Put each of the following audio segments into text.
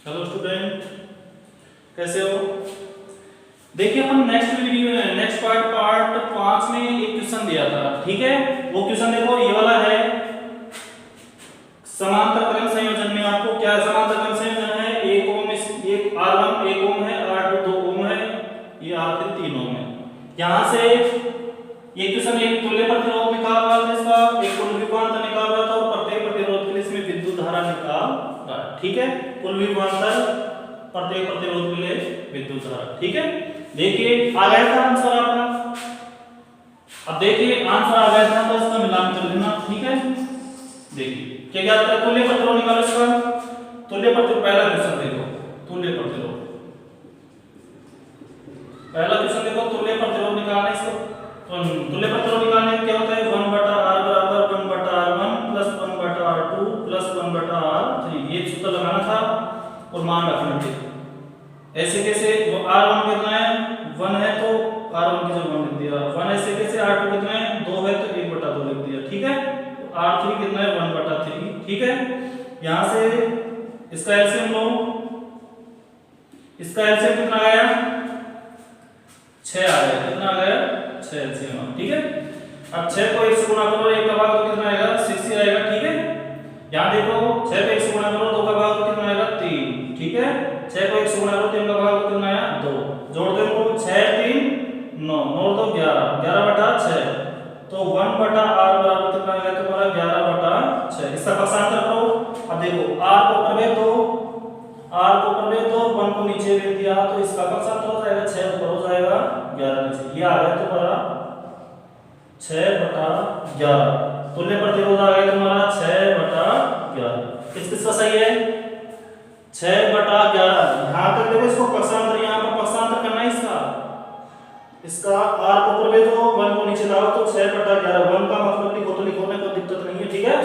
Hello student, कैसे हो? देखिए अपन नेक्स्ट पार्ट 5 में एक क्वेश्चन दिया था, ठीक है। वो क्वेश्चन देखो, ये वाला है समांतर कलन संयोजन में। आपको क्या समांतर कलन संयोजन है? 1 ओम एक R1 1 ओम है, R2 2 ओम है, ये R3 3 ओम है। यहां से ये क्वेश्चन एक तुल्य प्रतिरोध निकाल रहा था, इसका एक कुल विभवांतर निकाल रहा था और प्रत्येक प्रतिरोध के लिए इसमें विद्युत धारा निकाल रहा है, ठीक है। कुल विभवांतर, प्रत्येक प्रतिरोध के लिए विद्युत धारा, ठीक है। देखिए आ गया था आंसर आपका। अब देखिए आंसर आ गया था तो इसका मिलान कर देना, ठीक है। देखिए क्या क्या आता है, तुल्य प्रतिरोध निकालो इसका। तुल्य प्रतिरोध पहला क्वेश्चन देखो, तुल्य प्रतिरोध पहला क्वेश्चन देखो, तुल्य प्रतिरोध निकालना इसको। तो तुल्य प्रतिरोध निकालने में क्या होता है, 1/r बराबर 1/r1 plus 1/r2 plus 1/r3, ये सूत्र लगाना था और मान रखना थे। ऐसे कैसे, वो R1 कितना है 1 है तो R1 की जगह 1 लिख दिया, 1 ऐसे कैसे R2 कितना है 2 है तो 1/2 लिख दिया, ठीक है। तो R3 कितना है 1/3, ठीक है। यहां से इसका एलसीएम लो, इसका एलसीएम कितना आया 6 आ गया, कितना आ गया 6 एलसीएम, ठीक है। अब 6 को 1 से गुणा करो, 1 का भाग तो कितना आएगा 6 ही आएगा, ठीक है। यहां देखो 6 को 1 से गुणा करो, 2 का भाग तो कितना आएगा 3, ठीक है। 6 को 1 से गुणा करो, 3 का भाग कितना आया 2, जोड़ दो इनको, 6 3 9 9 2 11 11/6, तो 1/r बराबर कितना आ गया तुम्हारा 11/6। इसका पक्षांतर करो। अब देखो r को प्रवेग दो, r को प्रवेग दो, 1 को नीचे रख दिया तो इसका पक्षांतर हो जाएगा 6 ऊपर हो जाएगा 11 नीचे, ये आ गया तुम्हारा 6/11। तुल्य प्रतिरोध आ गया तुम्हारा 6/11। किसका सही है 6/11। यहां तक देखो, इसको पक्षांतर, यहां पर पक्षांतर करना है इसका r को ऊपर भेजो, 1 को नीचे लाओ तो 6/11। 1 का मतलब लिखो तो लिखो, में कोई दिक्कत नहीं है, ठीक है।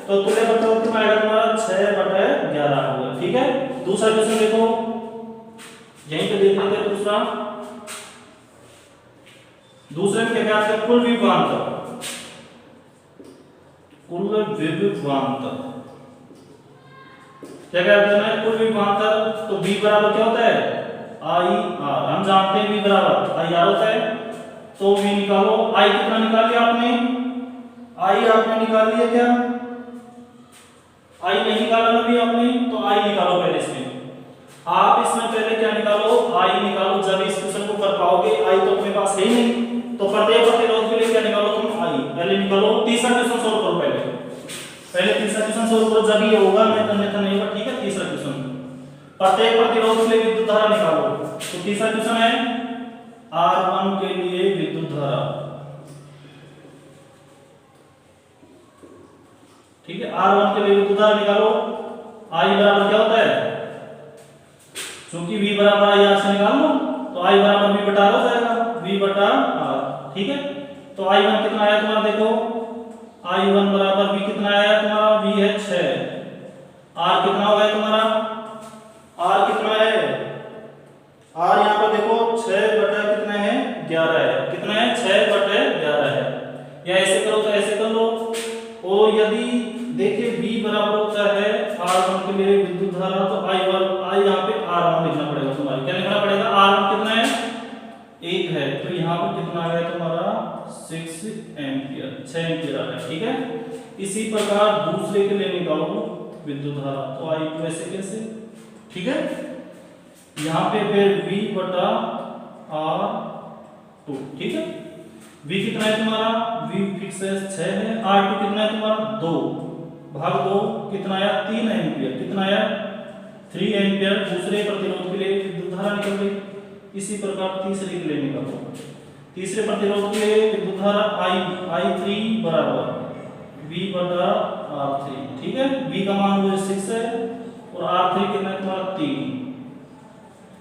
तो तुल्य प्रतिरोध कितना आएगा तुम्हारा 6/11 होगा, ठीक है। दूसरा क्वेश्चन देखो, यहीं पे देख लेते हैं दूसरा। दूसरे में क्या आता है, कुल विभवांतर। कुल विभवांतर क्या कहते हैं, कुल विभवांतर। तो V बराबर क्या होता है IR, हम जानते हैं V बराबर IR होता है। तो V निकालो, I कितना निकाल लिया आपने, I आपने निकाल लिया क्या, I नहीं निकाला ना भी आपने, तो I निकालो पहले इसमें। आप इसमें पहले क्या निकालो, I निकालो, जब इस क्वेश्चन को कर पाओगे। I तो अपने पास है ही नहीं, तो प्रत्येक प्रतिरोध के लिए क्या निकालो तुम I पहले निकालो। तीसरा क्वेश्चन सोल्व करो, पहले तीसरा क्वेश्चन सोल्व करो, जब ये होगा, नहीं तो नहीं होगा, ठीक है। तीसरा क्वेश्चन, प्रत्येक प्रतिरोध के लिए विद्युत धारा निकालो। तो तीसरा क्वेश्चन है R1 के लिए विद्युत धारा, ठीक है। R1 के लिए विद्युत धारा निकालो। I बराबर क्या होता है, क्योंकि V बराबर IR से निकाल लो, तो I बराबर V/R हो जाएगा, V/R, ठीक है। तो I1 कितना आया तुम्हारा, देखो I1 बराबर V कितना आया तुम्हारा, V है 6, R कितना हो गया तुम्हारा, R कितना है, R यहाँ पर देखो 6/कितना है 11 है, कितना है 6/11 है। या ऐसे करो तो ऐसे कर लो। और यदि देखिए V बराबर होता है R1 के लिए विद्युत धारा, तो I यहाँ पे R1 लिखना पड़ेगा तुम्हारा, क्या लिखना पड़ेगा, R1 कितना है 1 है, तो यहाँ पर कितना आ गया तुम्हारा 6 एम्पियर, 6 एम्पियर आ गया, ठीक है। इसी प्रकार दूसरे के लिए निकालो विद्युत धारा, तो I2 ऐसे कैसे, ठीक है। यहाँ पे फिर V/R2, ठीक है। V कितना है तुम्हारा, V फिक्स है 6 है, R2 कितना है तुम्हारा 2 भाग 2 कितना आया 3 एम्पियर, कितना आया 3 एम्पियर। दूसरे प्रतिरोध के लिए विद्युत धारा निकल गई। इसी प्रकार तीसरे के लिए निकालो। तीसरे प्रतिरोध के लिए विद्युत धारा I3 बराबर V/R3, ठीक है। V का मान वो 6 है और R3 कितना है तुम्हारा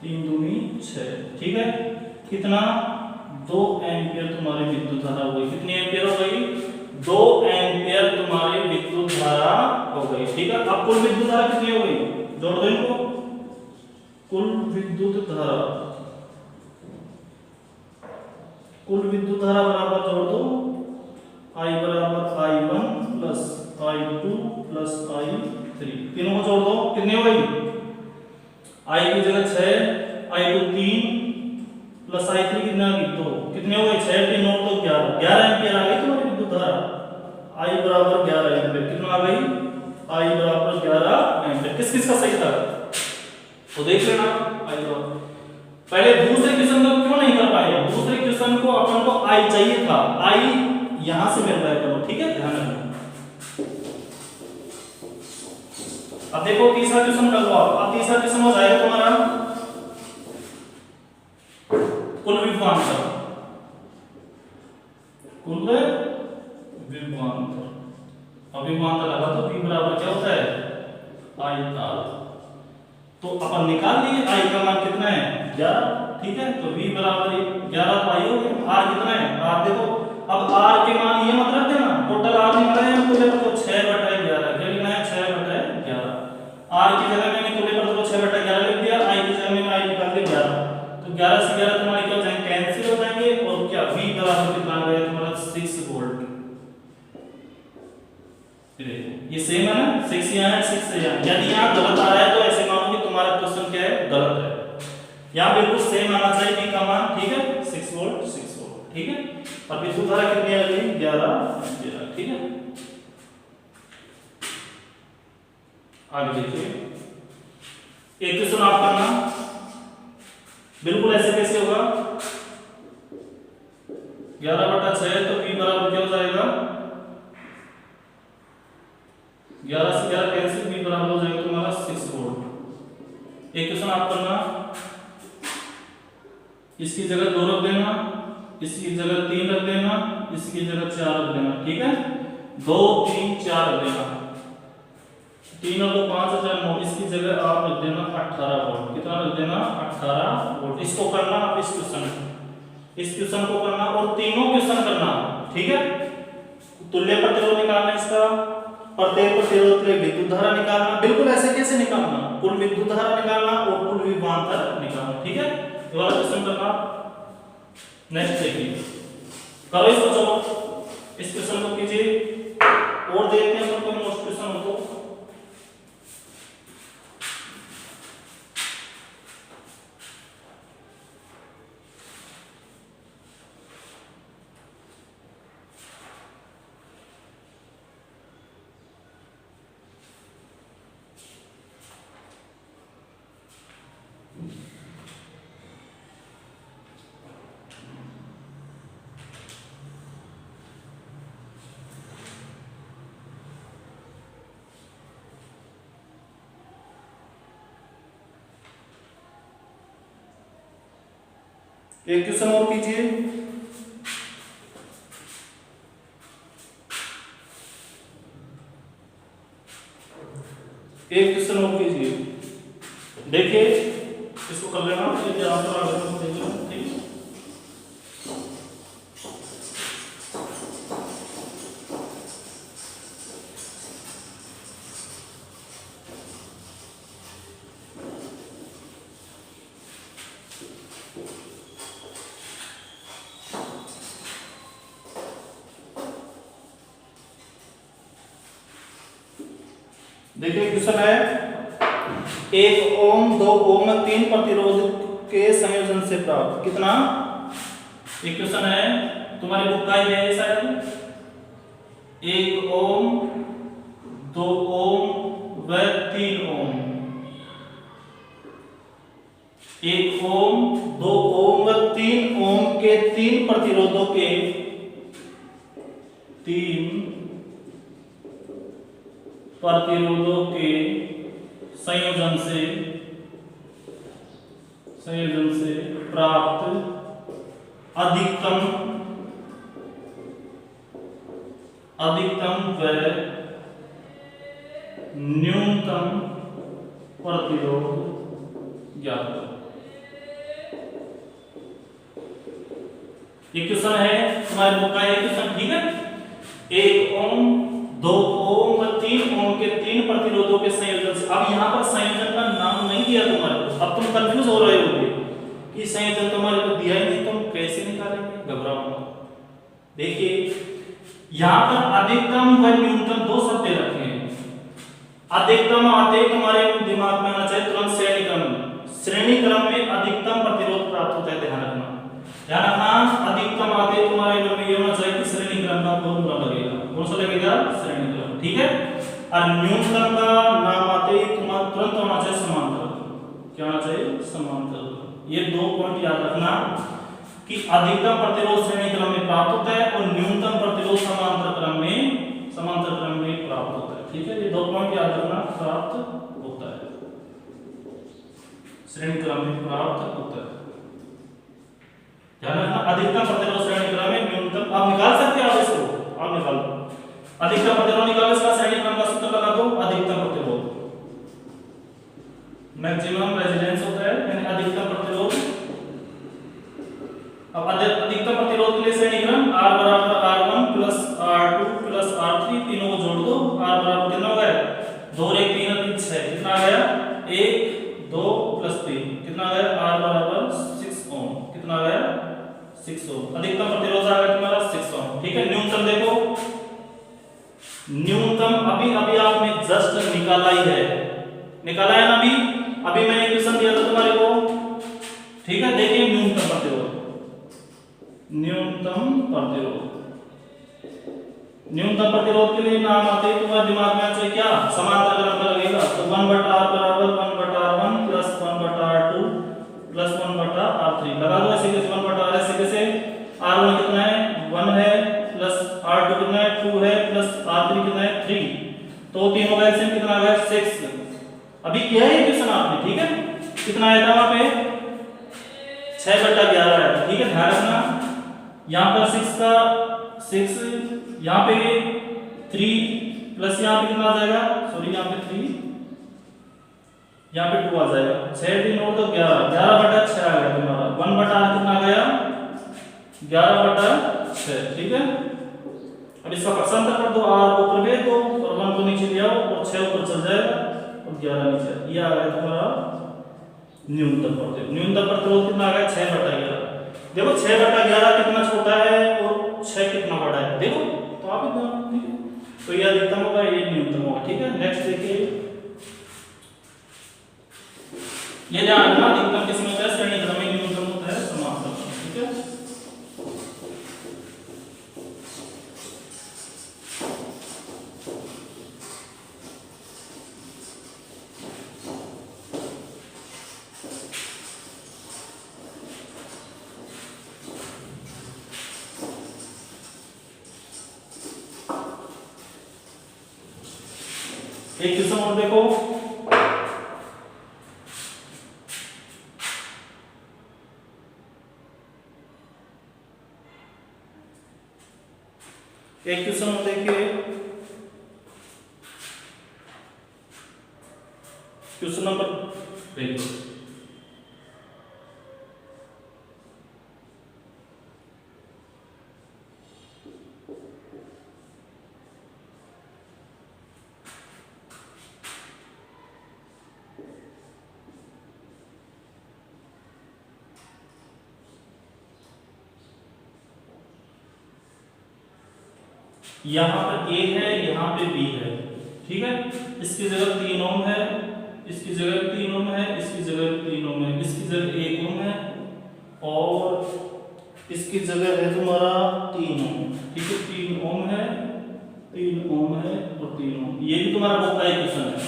3 दूनी 6, ठीक है। कितना 2 एम्पियर तुम्हारी विद्युत धारा हो गई। कितनी एम्पियर हो गई, 2 एम्पियर तुम्हारी विद्युत धारा हो गई, ठीक है। अब कुल विद्युत धारा कितनी हो गई, जोड़ दो इनको। कुल विद्युत धारा, कुल विद्युत धारा बराबर जोड़ दो, I बराबर I1 plus I2 plus I3, तीनों को जोड़ दो, कितनी हो गई आई की जगह 6, आई को 3 प्लस आई 3 कितना आ गई 2, कितने हो गए 6 3 9 तो 11 एम्पियर आ गई तुम्हारी विद्युत धारा। आई बराबर 11 एम्पियर, कितना आ गई आई बराबर 11 एम्पियर। किस किस का सही था तो देख लेना। आई बराबर पहले दूसरे क्वेश्चन को क्यों नहीं कर पाए, दूसरे क्वेश्चन को अपन को आई चाहिए था, आई यहां से मिल रहा है, करो ठीक है ध्यान रखना। अब देखो तीसरा क्वेश्चन कर लो आप। अब तीसरा क्वेश्चन हो जाएगा तुम्हारा कुल विभवांतर, कुल विभवांतर। अब विभवांतर लगा तो v बराबर क्या होता है आई आर। तो अपन निकाल लिए आई का मान कितना है 11, ठीक है। तो v बराबर 11 तो आई हो गया। r कितना है r देखो, अब r के मान ये मत रख देना, टोटल r निकाले हैं तुल्य पर तो 6/11, क्या लिखना है 6/11। r की जगह मैंने तुल्य पर तो 6/11 लिख दिया, i की जगह मैंने i निकाल दिया 11। तो 11 से 11 तुम्हारे क्या हो जाएंगे कैंसिल हो जाएंगे, और क्या v बराबर कितना आ गया तुम्हारा 6 वोल्ट। ये सेम है ना, 6 यहाँ है 6 से यहाँ, यदि यहाँ गलत आ रहा है तो ऐसे मानो कि तुम्हारा क्वेश्चन क्या है गलत है। यहाँ बिल्कुल सेम आना चाहिए v का मान, ठीक है 6 वोल्ट 6 वोल्ट, ठीक है। और विद्युत धारा कितनी आ गई 11, ठीक है। आगे देखिए एक क्वेश्चन आप करना, बिल्कुल ऐसे कैसे होगा 11/6 तो v बराबर क्या हो जाएगा 11 से 11 कैंसिल, v बराबर हो जाएगा तुम्हारा 6 वोल्ट। एक क्वेश्चन आप करना, इसकी जगह 2 रख देना, इसकी जगह 3 रख देना, इसकी जगह 4 रख देना, ठीक है 2 3 4 रख देना, 3 और 2 5 और 4 9, इसकी जगह आप रख देना 18 वोल्ट। कितना रख देना 18 वोल्ट। इसको करना आप इस क्वेश्चन को करना और तीनों क्वेश्चन करना, ठीक है। तुल्य प्रतिरोध निकालना, इसका प्रत्येक प्रतिरोध के लिए विद्युत धारा निकालना, बिल्कुल ऐसे कैसे निकालना, कुल विद्युत धारा निकालना और कुल विभवांतर निकालना, ठीक है। ये वाला क्वेश्चन करना। नेक्स्ट देखिए करो इसको, चलो इस क्वेश्चन को कीजिए और देखते हैं कोई मोस्ट क्वेश्चन हो तो। एक क्वेश्चन और कीजिए। एक क्वेश्चन और कीजिए, देखिए इसको कर लेना, ठीक है। देखिए क्वेश्चन है 1 ओम 2 ओम 3 प्रतिरोध के संयोजन से प्राप्त कितना। एक क्वेश्चन है तुम्हारी बुक का ही है शायद, 1 ओम 2 ओम व 3 ओम, 1 ओम 2 ओम व 3 ओम के 3 प्रतिरोधों के 3 प्रतिरोधों के संयोजन से प्राप्त अधिकतम व न्यूनतम प्रतिरोध ज्ञात करो। ये क्वेश्चन है तुम्हारे बुक का, एक क्वेश्चन, ठीक है। 1 ओम 2 ओम व 3 ओम के 3 प्रतिरोधों के संयोजन से। अब यहाँ पर संयोजन का नाम नहीं दिया तुम्हारे को, अब तुम कंफ्यूज हो रहे होगे कि संयोजन तुम्हारे को दिया ही नहीं, तुम कैसे निकालेंगे, घबराओ मत। देखिए यहाँ पर अधिकतम व न्यूनतम 2 शब्द रखे हैं। अधिकतम आते ही तुम्हारे दिमाग में आना चाहिए तुरंत श्रेणीक्रम, श्रेणी क्रम में अधिकतम प्रतिरोध प्राप्त होता है। ध्यान रखना अधिकतम आते तुम्हारे मन में ये होना चाहिए कि श्रेणी क्रम का फॉर्मूला लगेगा। कौन सा लगेगा? श्रेणी क्रम। ठीक है। और न्यूनतम का नाम आते ही तुम्हारा तुरंत होना चाहिए समांतर। क्या होना चाहिए? समांतर। ये दो पॉइंट याद रखना कि अधिकतम प्रतिरोध श्रेणी क्रम में प्राप्त होता है और न्यूनतम प्रतिरोध समांतर क्रम में प्राप्त होता है। ठीक है। ये दो पॉइंट याद रखना, प्राप्त होता है, श्रेणी क्रम में प्राप्त होता है। ध्यान रखना अधिकतम प्रतिरोध श्रेणी क्रम में, न्यूनतम आप निकाल सकते हैं। आप इसको आप निकाल लो, अधिकतम प्रतिरोध निकालो, इसका श्रेणी क्रम का सूत्र लगा दो। अधिकतम प्रतिरोध मैक्सिमम रेजिस्टेंस होता है, यानी अधिकतम प्रतिरोध। अब अधिकतम प्रतिरोध के लिए श्रेणी क्रम R बराबर R1 plus R2 plus R3, तीनों को जोड़ दो। R बराबर कितना हो गया? 2 और 1 3 और 3 6, कितना आ गया? 1 2 प्लस 3 कितना आ गया? R बराबर 6 ओम, कितना आ गया? 6 ओम। अधिकतम प्रतिरोध आ गया तुम्हारा 6 ओम। ठीक है। न्यूनतम देखो, न्यूनतम अभी आपने जस्ट निकाला ही है, निकाला है ना अभी मैंने क्वेश्चन दिया था तुम्हारे को। ठीक है। देखिए न्यूनतम प्रतिरोध, न्यूनतम प्रतिरोध के लिए नाम आते ही तुम्हारे दिमाग में आना चाहिए क्या? समांतर क्रम का लगेगा। तो 1/r बराबर 1/r1 plus 1/r2 plus 1/r3 लगा दो। ऐसे कैसे 1/r ऐसे कैसे? r1 कितना है? 1 है, प्लस r2 कितना है? 2 है, प्लस r3 कितना है? 3। तो तीनों का एलसीएम कितना आ गया? 6। अभी किया है क्वेश्चन आपने। ठीक है। कितना आया था वहां पे? 6/11 आया था। ठीक है। ध्यान रखना यहाँ पर 6 यहाँ पे 3 प्लस यहाँ पे कितना आ जाएगा? सॉरी यहाँ पे 3, यहाँ पे 2 आ जाएगा। 6 3 और तो 11/6 आ गया तुम्हारा। 1/r कितना आ गया? 11/6। ठीक है। अब इसका पक्षांतर कर दो, r को ऊपर भेज दो और 1 को नीचे ले आओ और 6 ऊपर चल जाएगा और 11 नीचे। ये आ गया तुम्हारा न्यूनतम प्रतिरोध। न्यूनतम प्रतिरोध कितना आ गया? 6/11। देखो 6/11 कितना छोटा है और 6 कितना बड़ा है, देखो तो आप इतना। ठीक है। तो ये अधिकतम होगा, ये न्यूनतम होगा। ठीक है। नेक्स्ट देखिए, ये ध्यान रखना अधिकतम किसमें होता है? श्रेणी क्रम में। न्यूनतम होता है समांतर। ठीक है। एक क्वेश्चन और देखो, एक क्वेश्चन और देखिए। क्वेश्चन नंबर देखो, यहाँ पर A है, यहाँ पे B है। ठीक है। इसकी जगह 3 ओम है, इसकी जगह 3 ओम है, इसकी जगह 3 ओम है, इसकी जगह 1 ओम है और इसकी जगह है तुम्हारा 3 ओम। ठीक है। 3 ओम है, 3 ओम है और 3 ओम। ये भी तुम्हारा बहुत का इक्वेशन है।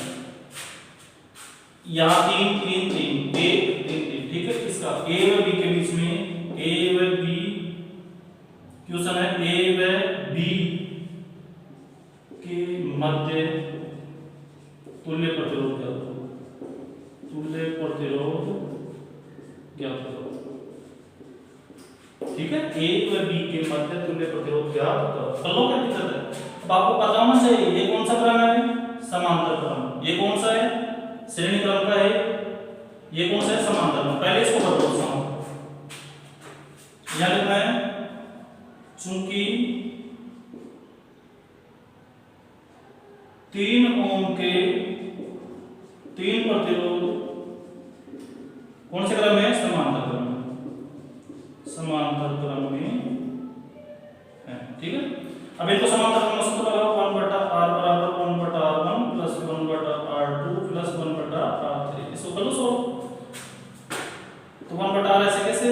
यहाँ 3 3 3 1 3 3। ठीक है। इसका A व B के बीच में, A व B क्वेश्चन है, A व B के मध्य तुल्य प्रतिरोध ज्ञात करो। तुल्य प्रतिरोध ज्ञात करो। ठीक है। A व B के मध्य तुल्य प्रतिरोध ज्ञात करो। चलो क्या दिक्कत है? अब आपको पता होना चाहिए ये कौन सा क्रम है? समांतर क्रम। ये कौन सा है? श्रेणी क्रम का है। ये कौन सा है? समांतर क्रम। पहले इसको बदलो। यहां लिखना है चूंकि 3 ओम के 3 प्रतिरोध कौन से क्रम में? समांतर क्रम में। समांतर क्रम में है। ठीक है। अब इनको समांतर क्रम में सूत्र लगाओ। 1/r बराबर 1/r1 plus 1/r2 plus 1/r3। इसको कर लो सॉल्व। तो 1/r ऐसे कैसे,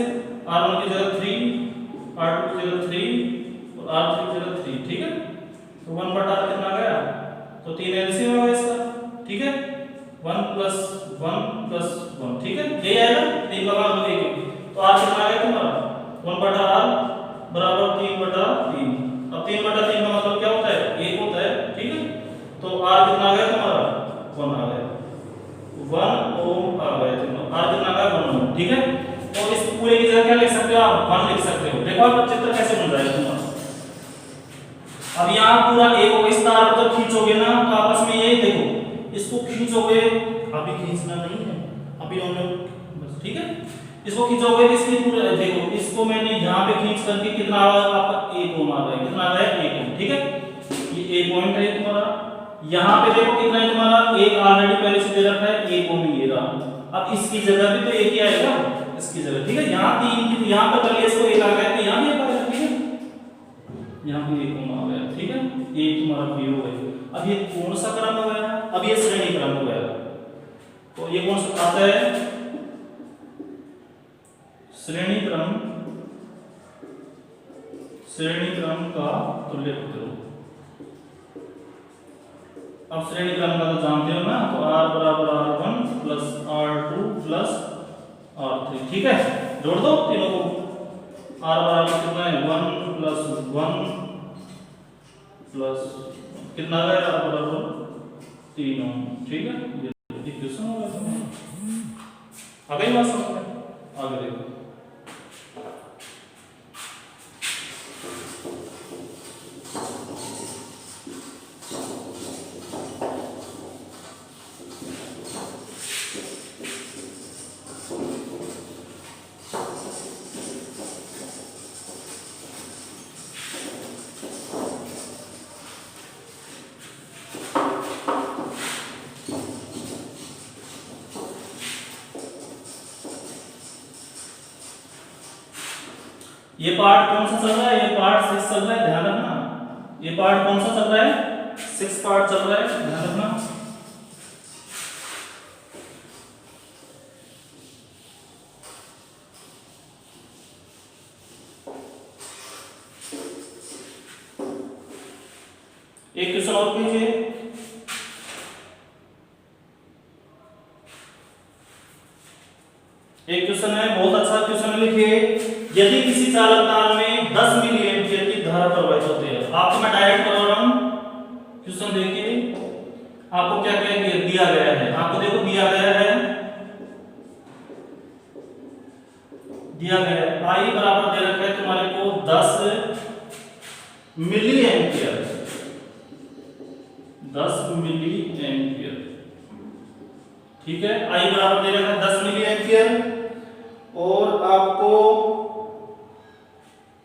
r1 की जगह 3, r2 की जगह 3 और r3 की जगह 3, ठीक है। तो 1/r कितना आ गया, तो 3 एलसीएम होगा इसका, ठीक है। 1 + 1 + 1, ठीक है, यही आएगा 3 का मान लेके। तो r कितना आ गया तुम्हारा 1/r बराबर 3/3। अब 3/3 का मतलब क्या होता है, 1 होता है, ठीक है। तो r कितना आ गया तुम्हारा 1 आ गया, 1 ओम आ गया तुम्हारा, r कितना आ गया 1 ओम, ठीक है। तो इस पूरे की जगह क्या लिख सकते हो आप, 1 लिख सकते हो। देखो आप चित्र कैसे बन रहा है तुम्हारा। अब यहाँ पूरा एक को इस तार को जब खींचोगे ना तो आपस में यही देखो, इसको खींचोगे, अभी खींचना नहीं है, अभी हमने बस, ठीक है। इसको खींचोगे इसकी पूरा देखो, इसको मैंने यहाँ पे खींच करके कितना आ रहा है आपका 1 ओम आ रहा है, कितना आ रहा है 1 ओम, ठीक है। ये 1 पॉइंट है तुम्हारा। यहाँ पे देखो कितना है तुम्हारा, 1 ऑलरेडी पहले से दे रखा है, 1 ओम ये रहा। अब इसकी जगह भी तो 1 ही आएगा, इसकी जगह, ठीक है। यहाँ 3 की, यहाँ पर कर लिया इसको 1 आ गया, तो यहाँ भी 1 आ गया, ठीक है। यहाँ पे 1 ओम आ गया, ठीक है। ये तुम्हारा p हो गया। अब ये कौन सा क्रम हो गया, अब ये श्रेणी क्रम हो गया। तो ये कौन सा आता है, श्रेणी क्रम, श्रेणी क्रम का तुल्य करो। अब श्रेणी क्रम का तो जानते हो ना, तो r बराबर r1 + r2 + r3, ठीक है। जोड़ दो तीनों को, r बराबर कितना है 1 + 1 प्लस कितना आ गया, r बराबर 3 ओम, ठीक है। ये क्वेश्चन हो गया, आ गई बात समझ में, आगे देखो। ये पार्ट कौन सा चल रहा है, ये पार्ट 6 चल रहा है, ध्यान रखना। ये पार्ट कौन सा चल रहा है, 6 पार्ट चल रहा है, ध्यान रखना। एक क्वेश्चन और कीजिए। एक क्वेश्चन है, बहुत अच्छा क्वेश्चन लिखिए। यदि किसी चालक तार में 10 मिली एम्पियर की धारा प्रवाहित होती है, आपको मैं डायरेक्ट करवा रहा हूं क्वेश्चन, देखिए आपको क्या क्या दिया गया है। आपको देखो दिया गया है, दिया गया है I बराबर दे रखा है तुम्हारे को 10 मिली एम्पियर, 10 मिली एम्पियर, ठीक है। I बराबर दे रखा है 10 मिली एम्पियर और आपको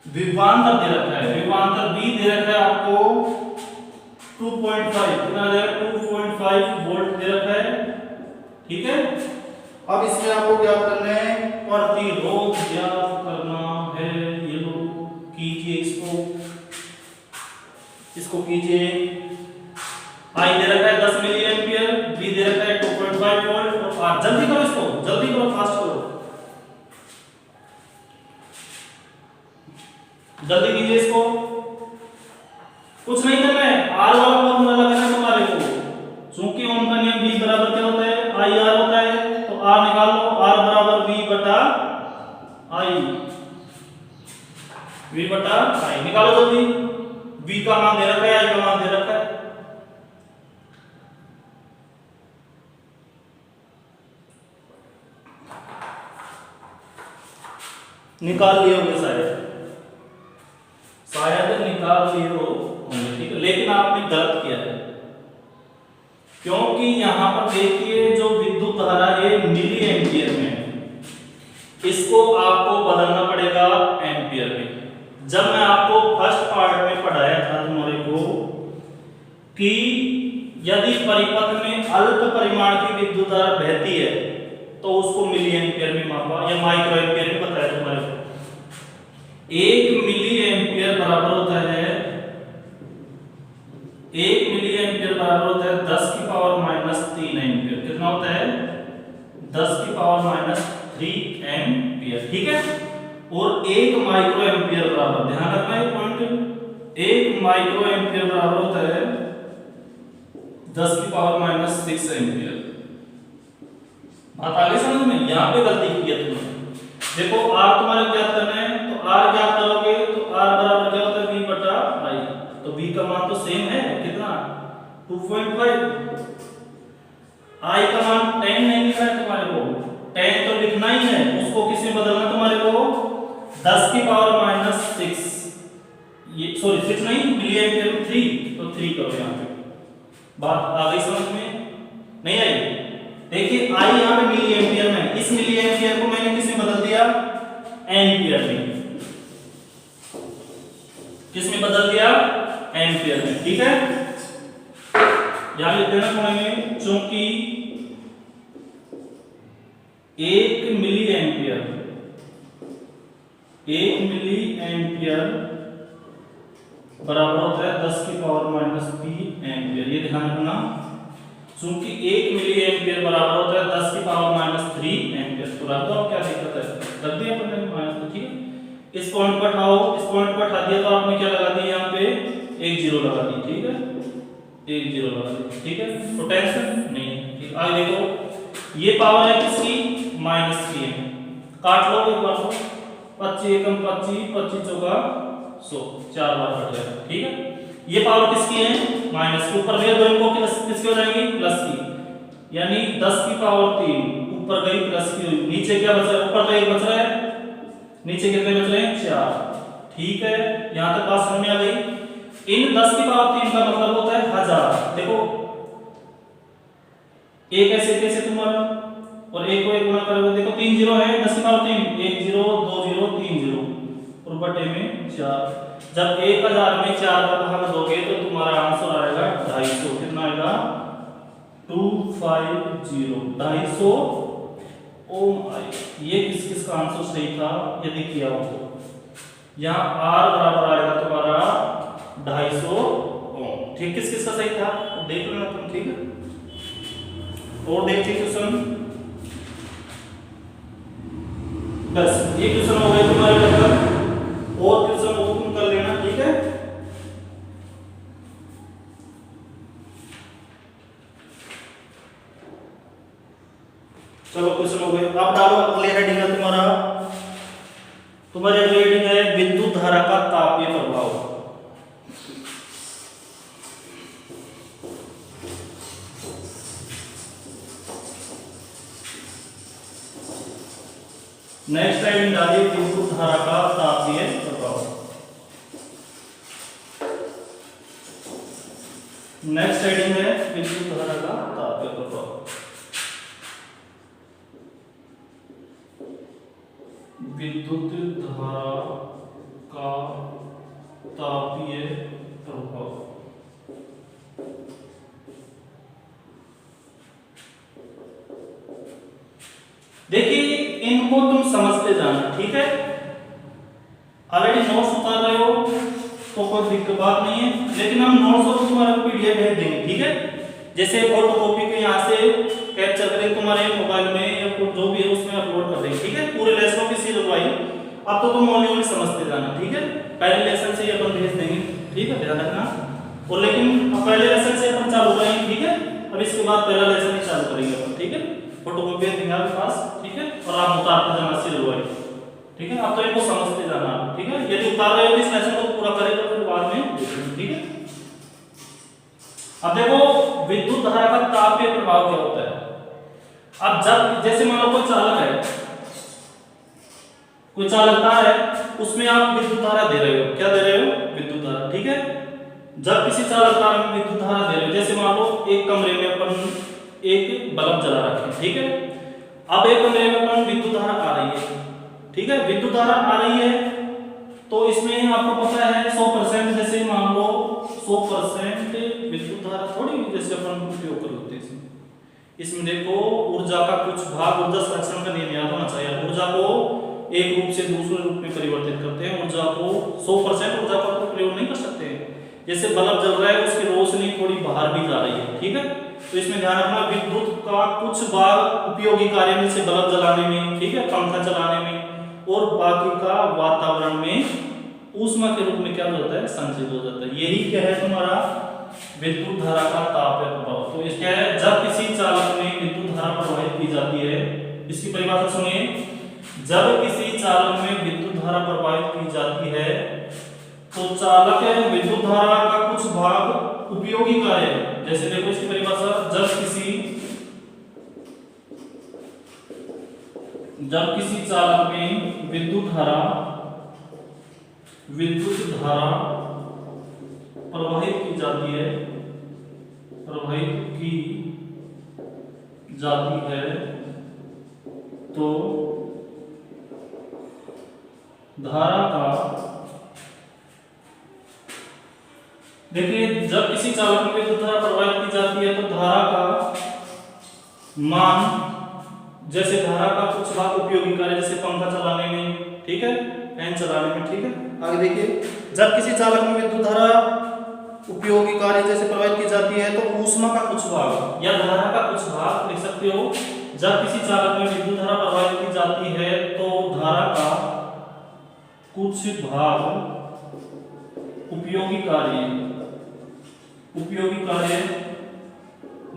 विभवांतर दे रखा है, विभवांतर V दे रखा है आपको 2.5, कितना दे रखा है 2.5 वोल्ट दे रखा है, ठीक है। अब इसमें आपको क्या करना है, प्रतिरोध ज्ञात करना है। ये लो कीजिए, इसको कीजिए। I दे रखा है 10 मिली एम्पियर, V दे रखा है 2.5 वोल्ट और R, जल्दी करो इसको, जल्दी करो, फास्ट करो, जल्दी कीजिए इसको। कुछ नहीं करना है, R वाला फॉर्मूला लगाना है तुम्हारे को। चूंकि ओम का नियम V बराबर क्या होता है, IR होता है, तो R निकाल लो, R बराबर V बटा I, V बटा I निकालो जल्दी। V का मान दे रखा है, I का मान दे रखा है, निकाल लिए होंगे शायद निकाल लिए होंगे, ठीक है। लेकिन आपने गलत किया है, क्योंकि यहां पर देखिए जो विद्युत धारा है मिली एम्पियर में, इसको आपको बदलना पड़ेगा एम्पियर में। जब मैं आपको फर्स्ट पार्ट में पढ़ाया था तुम्हारे को कि यदि परिपथ में अल्प परिमाण की विद्युत धारा बहती है तो उसको मिली एम्पियर में मापा या माइक्रो एम्पियर में बताया तुम्हारे को। 1 मिली एम्पियर बराबर होता है, 1 मिली एम्पियर बराबर होता है 10 की पावर -3 एम्पियर। कितना होता है 10 की पावर -3 एम्पियर। एम्पियर, ठीक है। और 1 माइक्रो एम्पियर बराबर, ध्यान रखना ये पॉइंट, 1 माइक्रो एम्पियर बराबर होता है 10⁻⁻6 एम्पियर। बात आगे समझ में? यहाँ पे गलती की है तुमने। देखो R तुम्हारे ज्ञात करना है, तो R ज्ञात करोगे तो R बराबर क्या होता है V बटा I, तो V का मान तो सेम है, कितना 2.5। I का मान 10 नहीं लिखा है तुम्हारे को, 10 तो लिखना ही है, उसको किस में बदलना तुम्हारे को 10⁻⁻6, ये सॉरी 6 नहीं, मिली एम्पियर में 3, तो 3 करो यहाँ पे। बात आ गई समझ में? नहीं आई? देखिए I यहाँ पे मिली एम्पियर में, इस मिली एम्पियर को मैंने किस में बदल दिया एम्पियर में, किस में बदल दिया एम्पियर में, ठीक है। यहां लिख देना पड़ेंगे, चूंकि 1 मिली एम्पियर बराबर होता है 10⁻³ एम्पियर, ये ध्यान रखना। चूंकि 1 मिली एम्पियर बराबर होता है 10⁻³ एम्पियर, तो रख दो, क्या दिक्कत है, रख दिया अपन ने माइनस, ठीक है। इस पॉइंट पर हटाओ, इस पॉइंट पर हटा दिया तो आपने क्या लगा दी यहाँ पे, एक जीरो लगा दी, ठीक है, एक जीरो लगा दी, ठीक है। तो टेंशन नहीं है, ठीक। आगे देखो, ये पावर है किसकी, माइनस की है, काट लो एक बार को, 25 एकम 25, 25 चौका 100, 4 बार कट जाएगा, ठीक है। ये पावर किसकी है, माइनस के ऊपर गए दो, इनको किसकी हो जाएगी, प्लस की, यानी 10⁻³ ऊपर गई प्लस की, नीचे क्या बच रहा है, ऊपर तो 1 बच रहा है, नीचे कितने बच रहे हैं 4, ठीक है। यहां तक बात समझ में आ गई। इन 10⁻³ का मतलब होता है 1000, देखो एक ऐसे कैसे तुम्हारा, और एक को एक गुणा करोगे, देखो 3 जीरो है, 10⁻³ 1 0 2 0 3 0 और बटे में 4, जब 1000 में 4 का भाग दोगे तो तुम्हारा आंसर आएगा 250, कितना आएगा 250, 250 ओम आएगा। ये किस किस का आंसर सही था यदि किया हो तो, यहाँ R बराबर आएगा तुम्हारा 250 ओम, ठीक। किस किस का सही था देख लेना तुम, ठीक है। और देखते क्वेश्चन, बस ये क्वेश्चन हो गए तुम्हारे लगभग, और क्वेश्चन वो तुम कर लेना, ठीक है। चलो क्वेश्चन हो गए, अब डालो अगले हेडिंग है तुम्हारी अगली हेडिंग है विद्युत धारा का तापीय प्रभाव। नेक्स्ट हेडिंग डालिए विद्युत धारा का तापीय प्रभाव। नेक्स्ट हेडिंग है विद्युत धारा का तापीय प्रभाव। विद्युत धारा का तापीय प्रभाव। देखिए इनको तुम समझते जाना, ठीक है। ऑलरेडी नोट्स उतार रहे हो तो कोई दिक्कत बात नहीं है, लेकिन हम नोट्स को तुम्हारे पीडीएफ भेज देंगे, ठीक है। जैसे फोटोकॉपी के यहाँ से कैप्चर करके तुम्हारे मोबाइल में या जो भी है उसमें अपलोड कर देंगे, ठीक है। पूरे लेसन की सीरीज वाइज अब तो तुम मॉड्यूल समझते जाना, ठीक है। पहले लेसन से ही अपन भेज देंगे, ठीक है, ध्यान रखना। और लेकिन अब पहले लेसन से अपन चालू करेंगे, ठीक है। अब इसके बाद पहला लेसन ही चालू करेंगे अपन, ठीक है। फोटोकॉपी देंगे आपके पास, ठीक है, और आप उतारते जाना सीरीज वाइज, ठीक है। अब तो इनको समझते जाना, ठीक है। यदि उतार रहे हो इस लेसन को पूरा करें तो फिर बाद में देखेंगे, ठीक है। अब देखो विद्युत धारा का तापीय प्रभाव क्या होता है। अब जब जैसे मान लो कोई चालक है, कोई चालकता है, उसमें आप विद्युत धारा दे रहे हो, क्या दे रहे हो, विद्युत धारा, ठीक है। जब किसी चालकता में विद्युत धारा दे रहे हो, जैसे मान लो एक कमरे में अपन एक बल्ब जला रखे हैं, ठीक है। अब एक कमरे में अपन विद्युत धारा आ रही है, ठीक है, विद्युत धारा आ रही है, तो इसमें आपको पता है 100%, जैसे मान लो 100% विद्युत धारा थोड़ी जैसे अपन उपयोग कर लेते हैं इसमें देखो ऊर्जा का कुछ भाग, ऊर्जा संरक्षण का नियम याद होना चाहिए। ऊर्जा को एक रूप से दूसरे रूप में परिवर्तित करते हैं, ऊर्जा को 100% ऊर्जा का प्रयोग नहीं कर सकते। जैसे बल्ब जल रहा है, उसकी रोशनी थोड़ी बाहर भी जा रही है, ठीक है। तो इसमें ध्यान रखना विद्युत का कुछ भाग उपयोगी कार्य में, जैसे बल्ब जलाने में, ठीक है, पंखा चलाने में, और बाकी का वातावरण में ऊष्मा के रूप में क्या हो जाता है, संचित हो जाता है। यही क्या है तुम्हारा विद्युत धारा का तापीय प्रभाव। तो इसका है जब किसी चालक में विद्युत धारा प्रवाहित की जाती है, इसकी परिभाषा सुनिए, जब किसी चालक में विद्युत धारा प्रवाहित की जाती है तो चालक विद्युत धारा का कुछ भाग उपयोगी कार्य, जैसे देखो इसकी परिभाषा, जब किसी चालक में विद्युत धारा प्रवाहित की जाती है तो धारा का, देखिए जब किसी चालक में विद्युत धारा प्रवाहित की जाती है तो धारा का मान, जैसे धारा का कुछ भाग उपयोगी कार्य, जैसे पंखा चलाने में, ठीक है, फैन चलाने में, ठीक है। आगे देखिए, जब किसी चालक में विद्युत धारा उपयोगी कार्य जैसे प्रवाहित की जाती है तो ऊष्मा का कुछ भाग या धारा का कुछ भाग लिख सकते हो। जब किसी चालक में विद्युत धारा प्रवाहित की जाती है तो धारा का कुछ भाग उपयोगी कार्य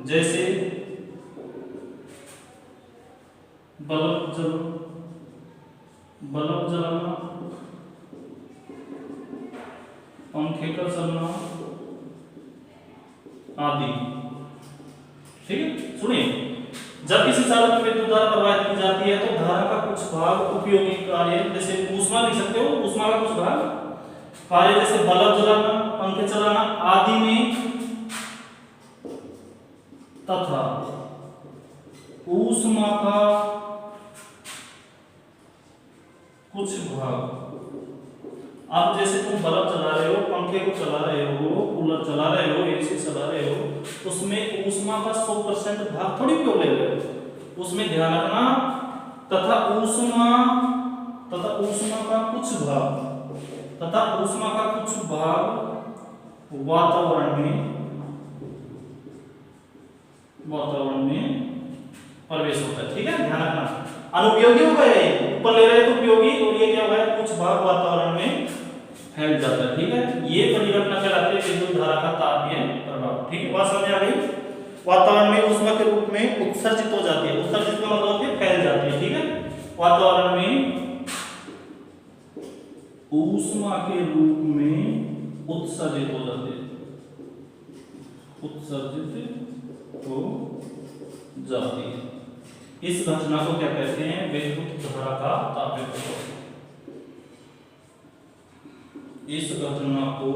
जैसे बल्ब जलाना, पंखे का चलना आदि, ठीक है। सुनिए, जब किसी चालक में विद्युत धारा प्रवाहित की जाती है तो धारा का कुछ भाग उपयोगी कार्य, जैसे ऊष्मा लिख सकते हो, ऊष्मा का कुछ भाग कार्य जैसे बल्ब जलाना, पंखे चलाना आदि में, तथा ऊष्मा का कुछ भाग, अब जैसे तुम बल्ब चला रहे हो, पंखे को चला रहे हो, कूलर चला रहे हो, एसी चला रहे हो, उसमें ऊष्मा का 100% भाग थोड़ी उपयोग ले रहे हो, उसमें ध्यान रखना, तथा ऊष्मा का कुछ भाग वातावरण में प्रवेश होता है, ठीक है, ध्यान रखना। अनुपयोगी होगा, ये ऊपर ले रहे हैं तो उपयोगी, और ये क्या होगा, कुछ भाग वातावरण में फैल जाता है, ठीक है। ये परिघटना कहलाती है विद्युत धारा का तापीय प्रभाव, ठीक है। बात समझ आ गई? वातावरण में ऊष्मा के रूप में उत्सर्जित हो जाती है, उत्सर्जित का मतलब है फैल जाती है, ठीक है। वातावरण में ऊष्मा के रूप में उत्सर्जित हो जाती है, इस घटना को क्या कहते हैं, विद्युत धारा का तापीय प्रभाव। इस घटना को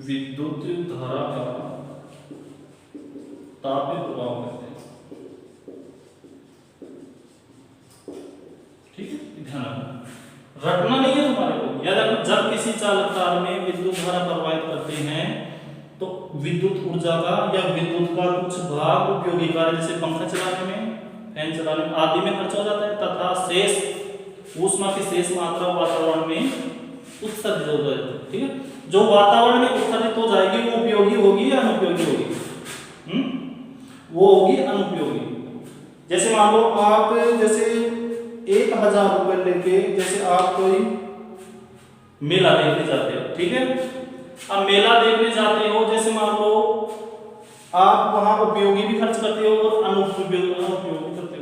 विद्युत धारा का तापीय प्रभाव कहते हैं, ठीक है, ध्यान रखना। रटना नहीं है तुम्हारे को, याद रखना। जब किसी चालक तार में विद्युत धारा प्रवाहित करते हैं तो विद्युत ऊर्जा का या विद्युत का कुछ भाग उपयोगी कार्य जैसे पंखा चलाने में, फैन चलाने में आदि में खर्च हो जाता है, तथा शेष ऊष्मा की शेष मात्रा वातावरण में उत्सर्जित हो जाती है, ठीक है। जो वातावरण में उत्सर्जित हो जाएगी वो उपयोगी होगी या अनुपयोगी होगी? वो होगी अनुपयोगी। जैसे मान लो आप जैसे 1000 रुपए लेके जैसे आप कोई मेला देखने जाते हो, ठीक है। अब मेला देखने जाते हो, जैसे मान लो आप वहां उपयोगी भी खर्च करते हो और अनुपयोगी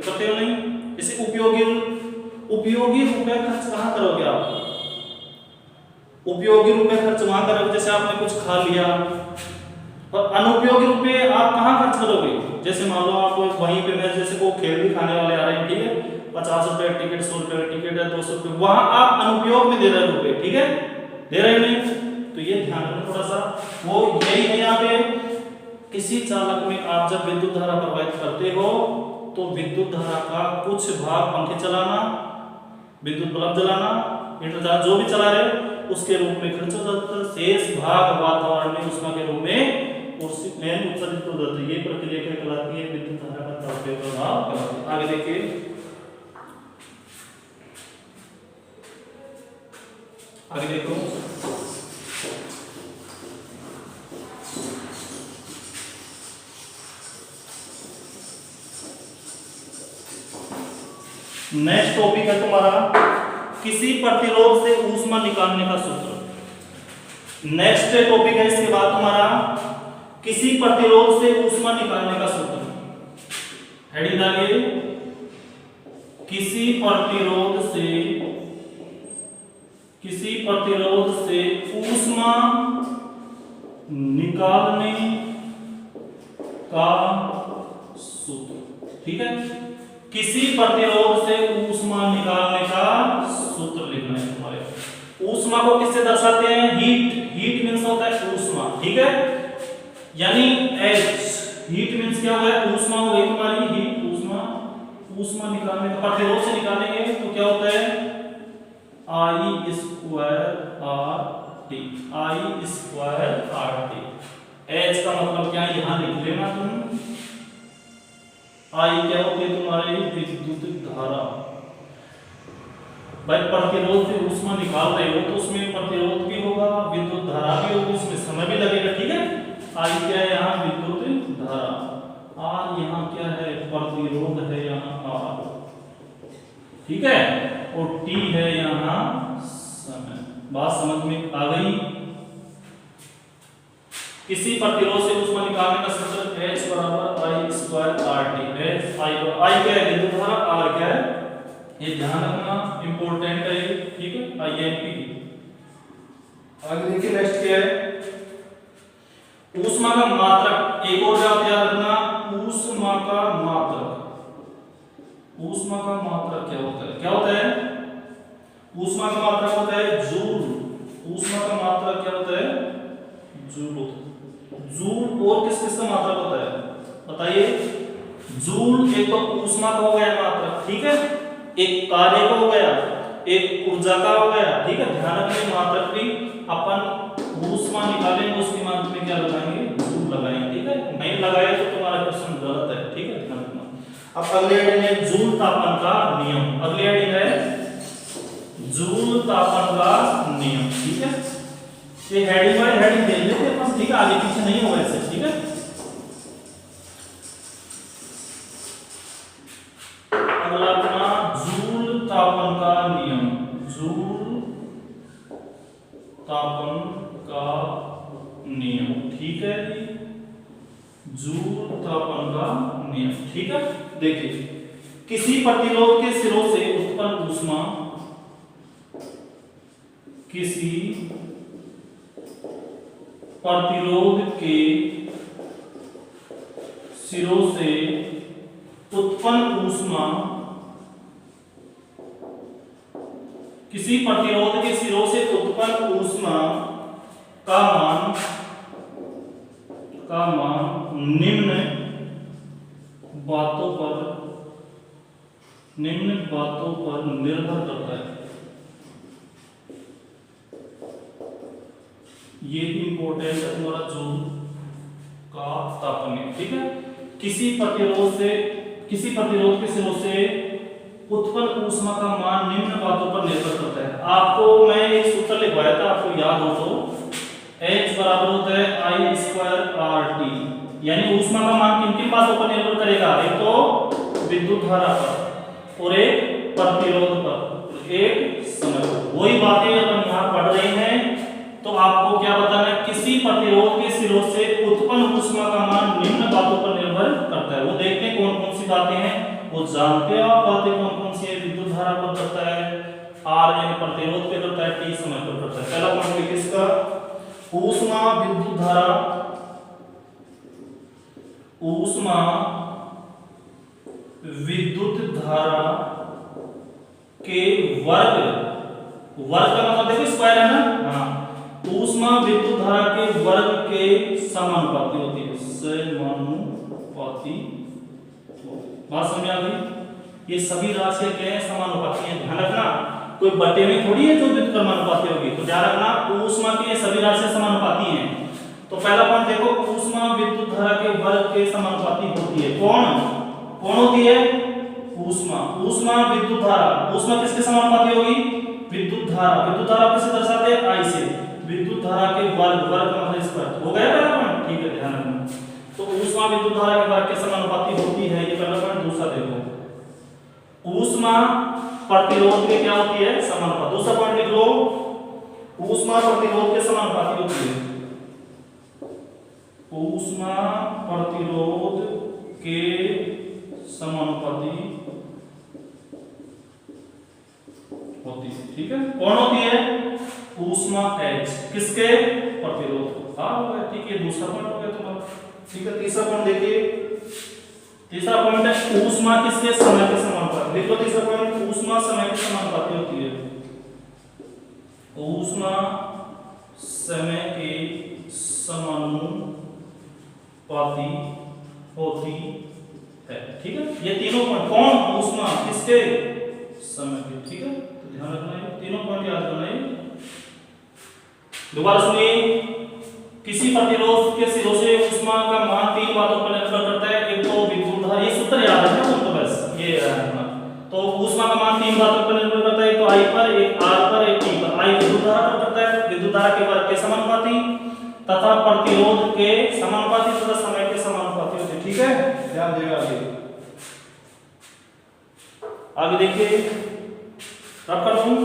करते हो नहीं। जैसे उपयोगी रुपए खर्च कहाँ करोगे आप? उपयोगी रुपए खर्च वहां करोगे जैसे आपने कुछ खा लिया, और अनुपयोगी रुपए आप कहाँ खर्च करोगे? जैसे मान लो आप वहीं पे मैं जैसे को खेल भी खाने वाले आ रहे हैं, ठीक है, 50 रुपए टिकट, 100 रुपए टिकट है, 200 रुपए, वहां आप अनुपयोग में दे रहे रुपए, ठीक है, दे रहे नहीं। तो ये ध्यान रखना थोड़ा सा। वो यही है यहाँ पे, किसी चालक में आप जब विद्युत धारा प्रवाहित करते हो तो विद्युत धारा का कुछ भाग पंखे चलाना, विद्युत बल्ब जलाना, हीटर जो भी चला रहे उसके रूप में खर्च हो जाता है, शेष भाग वातावरण में ऊष्मा के रूप में उत्सर्जित हो जाता है। ये प्रक्रिया क्या कहलाती है? विद्युत धारा का तापीय प्रभाव कहलाती है। आगे देखिए, आगे देखो, नेक्स्ट टॉपिक है तुम्हारा किसी प्रतिरोध से ऊष्मा निकालने का सूत्र। नेक्स्ट टॉपिक है इसके बाद तुम्हारा किसी प्रतिरोध से ऊष्मा निकालने का सूत्र। हेडिंग डालिए, किसी प्रतिरोध से ऊष्मा निकालने का सूत्र। ठीक है, किसी प्रतिरोध से ऊष्मा निकालने का सूत्र लिखना है तुम्हारे। ऊष्मा को किससे दर्शाते हैं? हीट मींस होता है ऊष्मा। ठीक है, यानी H हीट मींस क्या होगा? ऊष्मा हो गई तुम्हारी हीट। ऊष्मा निकालने का प्रतिरोध से निकालेंगे तो क्या होता है? I square RT। I square RT। H का मतलब क्या है यहां लिख लेना तुम। I क्या होती है तुम्हारी? विद्युत धारा। भाई प्रतिरोध से ऊष्मा निकाल रहे हो तो उसमें प्रतिरोध भी होगा, विद्युत धारा भी होगी, उसमें समय भी लगेगा। ठीक है, I क्या है यहाँ? विद्युत धारा। R यहाँ क्या है? प्रतिरोध है यहाँ R। ठीक है, और T है यहाँ समय। बात समझ में आ गई? किसी प्रतिरोध से ऊष्मा निकालने का सूत्र H बराबर I स्क्वायर RT। I क्या है? विद्युत धारा। R क्या है? ये ध्यान रखना, इंपॉर्टेंट है। ठीक है, IMP। आगे देखिए नेक्स्ट क्या है? ऊष्मा का मात्रक। एक और बात याद रखना, ऊष्मा का मात्रक। ऊष्मा का मात्रक क्या होता है? क्या होता है? ऊष्मा का मात्रक होता है जूल। ऊष्मा का मात्रक क्या होता है? जूल होता है। जूल और किस किस का मात्रक होता है बताइए? जूल एक तो ऊष्मा का हो गया मात्रक, ठीक है, एक कार्य का हो गया, एक ऊर्जा का हो गया। ठीक है, ध्यान रखिए मात्रक भी अपन ऊष्मा निकालेंगे उसकी मात्रा में क्या लगाएंगे? जूल लगाएंगे। ठीक है, नहीं लगाया तो तुम्हारा क्वेश्चन गलत है। ठीक है, ध्यान रखना। अब अगले हेडिंग है जूल तापन का नियम। अगले हेडिंग है जूल तापन का नियम। ठीक है, ये हेडिंग वाइज हेडिंग दे लेते हैं बस। ठीक है, आगे पीछे नहीं होगा ऐसे। ठीक है, अगला अपना जूल तापन का नियम। जूल तापन का नियम। ठीक है जी, जूल तापन का नियम। ठीक है, देखिए किसी प्रतिरोध के सिरों से उत्पन्न ऊष्मा किसी प्रतिरोध के सिरों से उत्पन्न ऊष्मा किसी प्रतिरोध के सिरों से उत्पन्न ऊष्मा का मान निम्न बातों पर निर्भर करता है। ये इंपॉर्टेंट है तुम्हारा जूल का तापन। ठीक है, किसी प्रतिरोध के सिरों से उत्पन्न ऊष्मा का मान निम्न बातों पर निर्भर करता है। आपको मैं एक सूत्र लिखवाया था, आपको याद हो तो H बराबर होता है I स्क्वायर RT। यानी ऊष्मा का मान किन किन बातों पर निर्भर करेगा? एक तो विद्युत धारा पर और एक प्रतिरोध पर, एक समय पर। वही बातें अपन यहाँ पढ़ रहे हैं। तो आपको क्या बताना है? किसी प्रतिरोध के सिरों से उत्पन्न ऊष्मा का मान निम्न बातों पर निर्भर करता है। वो देखते हैं कौन कौन सी बातें हैं, वो जानते हो आप बातें कौन कौन सी है? विद्युत धारा पर करता है, R यानी प्रतिरोध पे करता है, T समय पर करता है। पहला पॉइंट है किसका? ऊष्मा विद्युत धारा, ऊष्मा विद्युत धारा के वर्ग का मतलब देखो स्क्वायर है ना। हाँ, ऊष्मा विद्युत धारा के वर्ग के समानुपाती होती है। समानुपाती। बात समझ आ गई? ये सभी राशियां क्या है? समानुपाती हैं। ध्यान रखना, कोई बटे में थोड़ी है जो व्युत्क्रमानुपाती होगी। तो ध्यान रखना ऊष्मा की ये सभी राशियां समानुपाती हैं। तो पहला पॉइंट देखो, ऊष्मा विद्युत धारा के वर्ग के समानुपाती होती है। कौन होती है? ऊष्मा विद्युत धारा। ऊष्मा किसके समानुपाती होगी? विद्युत धारा। विद्युत धारा किससे दर्शाते हैं? I से। विद्युत धारा के वर्ग का मतलब स्क्वायर। हो गया पहला पॉइंट? ठीक है, ध्यान रखना। तो ऊष्मा विद्युत धारा के वर्ग के समानुपाती होती है, ये पहला पॉइंट। दूसरा देखो, ऊष्मा प्रतिरोध के क्या होती है, समानुपाती। दूसरा पॉइंट लिख लो, ऊष्मा प्रतिरोध के समानुपाती होती है। ऊष्मा प्रतिरोध के समानुपाती होती है, ठीक है। कौन होती है, ऊष्मा H, किसके, प्रतिरोध को। हाँ ठीक है, दूसरा पॉइंट हो गया तुम्हारा, ठीक है। तीसरा पॉइंट देखिए, तीसरा पॉइंट है ऊष्मा किसके, समय के समानुपाती। लिख लो तीसरा पॉइंट, ऊष्मा समय के समानुपाती होती है। ऊष्मा समय के समानुपाती होती है, ठीक है। ये तीनों पॉइंट, कौन, ऊष्मा किसके, समय के, ठीक है। तो ध्यान रखना है, तीनों पॉइंट याद करना है। दोबारा सुनिए, किसी प्रतिरोध के सिरों से ऊष्मा का मान तीन बातों पर निर्भर करता है। एक तो विद्युत धारा, ये सूत्र याद रखना तुमको बस, ये तो ऊष्मा का मान तीन बातों पर निर्भर करता है, तो I पर, एक R पर, एक T पर। I विद्युत धारा पर करता है, विद्युत धारा के वर्ग के समानुपाती तथा प्रतिरोध के समानुपाती तथा समय के समानुपाती होते, ठीक है। ध्यान देगा आगे देखिए, रब कर दूं,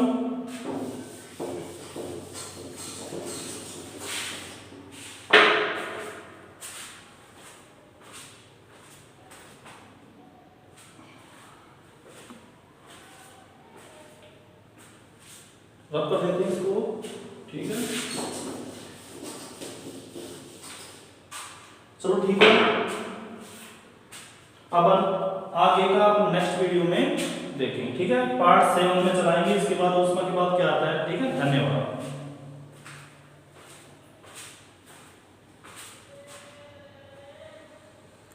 रब कर देते हैं इसको, ठीक है। चलो ठीक है, अब आगे का नेक्स्ट वीडियो में देखेंगे, ठीक है। पार्ट 7 में चलाएंगे, इसके बाद उसमें के बाद क्या आता है, ठीक है। धन्यवाद।